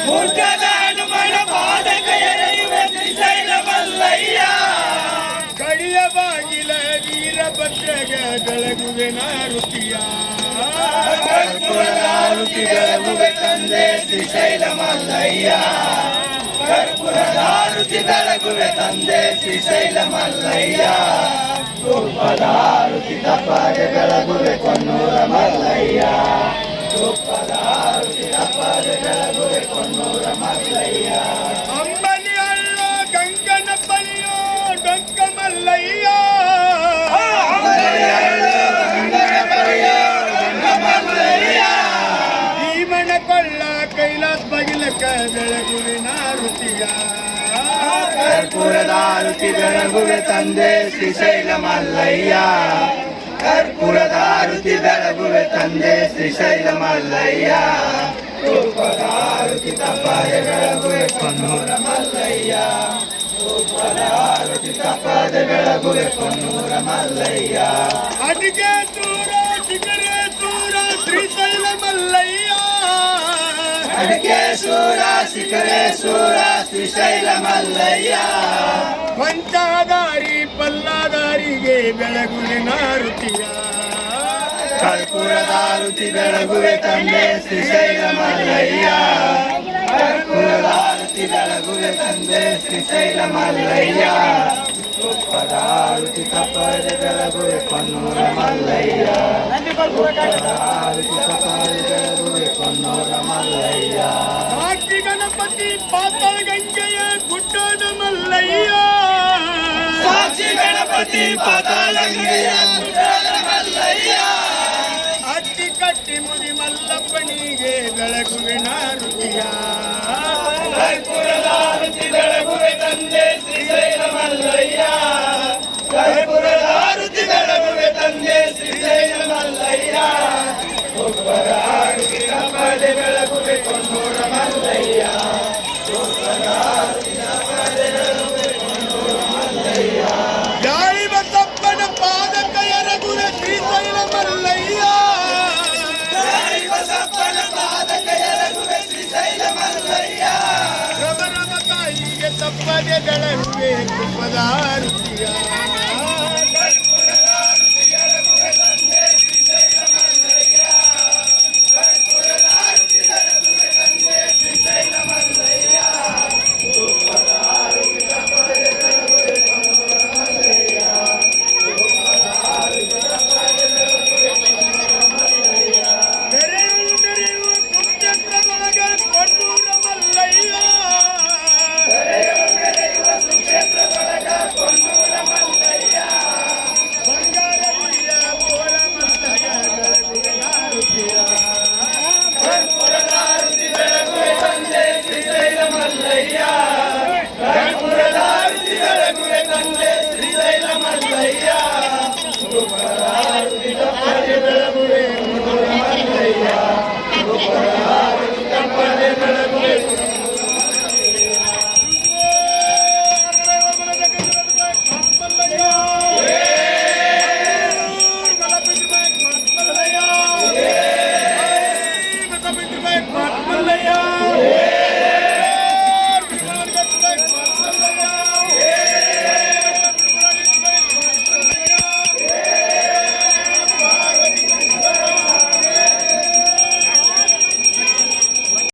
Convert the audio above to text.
ಮುರ್ಗದ ಹನುಮನ ಪಾದಕ ಎರೆಯುವೆ ಶ್ರೀಶೈಲ ಮಲ್ಲಯ್ಯ ಕಡಿಯ ಬಾಗಿಲ ವೀರಭದ್ರಗ ಬೆಳಗುವೆ ನಾರುತಿಯ ಕರ್ಪೂರದ ಆರುತಿ ಬೆಳಗುವೆ ತಂದೆ ಶ್ರೀಶೈಲ ಮಲ್ಲಯ್ಯ ಕರ್ಪೂರದ ಆರುತಿ ಬೆಳಗುವೆ ತಂದೆ ಶ್ರೀಶೈಲ ಮಲ್ಲಯ್ಯ ತುಪ್ಪದ ಆರುತಿ ತಪ್ಪದೆ ಬೆಳಗುವೆ ಕೊನ್ನೂರ ಮಲ್ಲಯ್ಯ ತುಪ್ಪದ ಆರುತಿ ತಪ್ಪದೆ ಬೆಳಗುವೆ ಕೊನ್ನೂರ ಮಲ್ಲಯ್ಯ ಅಂಬಲಿ ಅಲ್ಲೋ ಗಂಗನ ಬಲಿಯೋ ಡೊಂಕ ಮಲ್ಲಯ್ಯ ಭೀಮನ ಕೊಳ್ಳ ಕೈಲಾಸ ಬಗಿಲಕ ಬೆಳಗುವೆ ನಾರುತಿಯ ಕರ್ಪೂರದ ಆರುತಿ ಬೆಳಗುವೆ ತಂದೆ ಶ್ರೀಶೈಲ ಮಲ್ಲಯ್ಯ ಕರ್ಪೂರದ ಆರುತಿ ಬೆಳಗುವೆ ತಂದೆ ಶ್ರೀಶೈಲ ಮಲ್ಲಯ್ಯ ತುಪ್ಪದ ಆರುತಿ ತಪ್ಪದೆ ಬೆಳಗುವೆ ಕೊನ್ನೂರ ಮಲ್ಲಯ್ಯ ತುಪ್ಪದ ಆರುತಿ ತಪ್ಪದೆ ಬೆಳಗುವೆ ಕೊನ್ನೂರ ಮಲ್ಲಯ್ಯ ಅಡಿಗೆ ದೂರ ಚಿಗರೆ ದೂರ ಶ್ರೀಶೈಲ ಮಲ್ಲಯ್ಯ ಅಡಿಕೆ ಸೂರ ಶಿಖರೆ ಸೂರ ಶ್ರೀಶೈಲ ಮಲ್ಲಯ್ಯ ಪಂಚಾದಾರಿ ಪಲ್ಲಾದಾರಿಗೆ ಬೆಳಗುವೆ ನಾರುತಿಯ ಕರ್ಪೂರದ ಆರುತಿ ಬೆಳಗುವೆ ತಂದೆ ಶ್ರೀಶೈಲ ಮಲ್ಲಯ್ಯ ಕರ್ಪೂರದ ಆರುತಿ ಬೆಳಗುವೆ ತಂದೆ ಶ್ರೀಶೈಲ ಮಲ್ಲಯ್ಯ ತುಪ್ಪದ ಆರುತಿ ತಪ್ಪದೆ ಬೆಳಗುವೆ ಕೊನ್ನೂರ ಮಲ್ಲಯ್ಯ ತುಪ್ಪದ ಆರುತಿ ತಪ್ಪದೆ ಬೆಳಗುವೆ ಕೊನ್ನೂರ ಮಲ್ಲಯ್ಯ ಸಾಕ್ಷಿ ಗಣಪತಿ ಪಾತಾಳ ಗಂಗೆಯ ಗುಡ್ಡದ ಮಲ್ಲಯ್ಯ ಸಾಕ್ಷಿ ಗಣಪತಿ ಪಾತಾಳ ಗಂಗೆಯ ಗುಡ್ಡದ ಮಲ್ಲಯ್ಯ ಅಟ್ಟಿ ಕಟ್ಟಿ ಮುದಿ ಮಲ್ಲಪ್ಪನಿಗೆ ಬೆಳಗುವೆ ನಾರುತಿಯ ಕರ್ಪೂರದ ಆರುತಿ ಬೆಳಗುವೆ ತಂದೆ ಶ್ರೀಶೈಲ ಮಲ್ಲಯ್ಯ ಕರ್ಪೂರದ ಆರುತಿ ಬೆಳಗುವೆ ತಂದೆ ಶ್ರೀಶೈಲ ಮಲ್ಲಯ್ಯ ತುಪ್ಪದ ಆರುತಿ ತಪ್ಪದೆ ಬೆಳಗುವೆ ಕೊನ್ನೂರ ಮಲ್ಲಯ್ಯ ತುಪ್ಪದ ಆರುತಿ ತಪ್ಪದೆ ಬೆಳಗುವೆ ಕೊನ್ನೂರ ಮಲ್ಲಯ್ಯ ಗಾಳಿ ಬಸಪ್ಪನ ಪಾದಕ ಎರಗುವೆ ಶ್ರೀಶೈಲ ಮಲ್ಲಯ್ಯ ಬಸಪ್ಪನ ಪಾದಕ ಎರಗುವೆ ಶ್ರೀಶೈಲ ಮಲ್ಲಯ್ಯ ರಮರಮ ತಾಯಿಗೆ ತಪ್ಪದೆ ಬೆಳಗುವೆ ತುಪ್ಪದಾರುತಿಯ ಮೆರೆಯುವ ಕುಕ್ಷೇತ್ರದೊಳಗ ಕೊನ್ನೂರ ಮಲ್ಲಯ್ಯ ಬಂಗಾರ ಗುಡಿಯ ಬೋಳ ಮಲ್ಲಯ್ಯ ಬೆಳಗುವೆ ನಾರುತಿಯ ಕರ್ಪೂರದ ಆರುತಿ ಬೆಳಗುವೆ ತಂದೆ ಶ್ರೀಶೈಲ ಮಲ್ಲಯ್ಯ ಕರ್ಪೂರದ ಆರುತಿ ಬೆಳಗುವೆ ತಂದೆ ಶ್ರೀಶೈಲ ಮಲ್ಲಯ್ಯ ತುಪ್ಪದ ಆರುತಿ ತಪ್ಪದೆ ಬೆಳಗುವೆ ಕೊನ್ನೂರ ಮಲ್ಲಯ್ಯ ತುಪ್ಪದ ಆರುತಿ ತಪ್ಪದೆ ಬೆಳಗುವೆ ಮಲ್ಲಯ್ಯ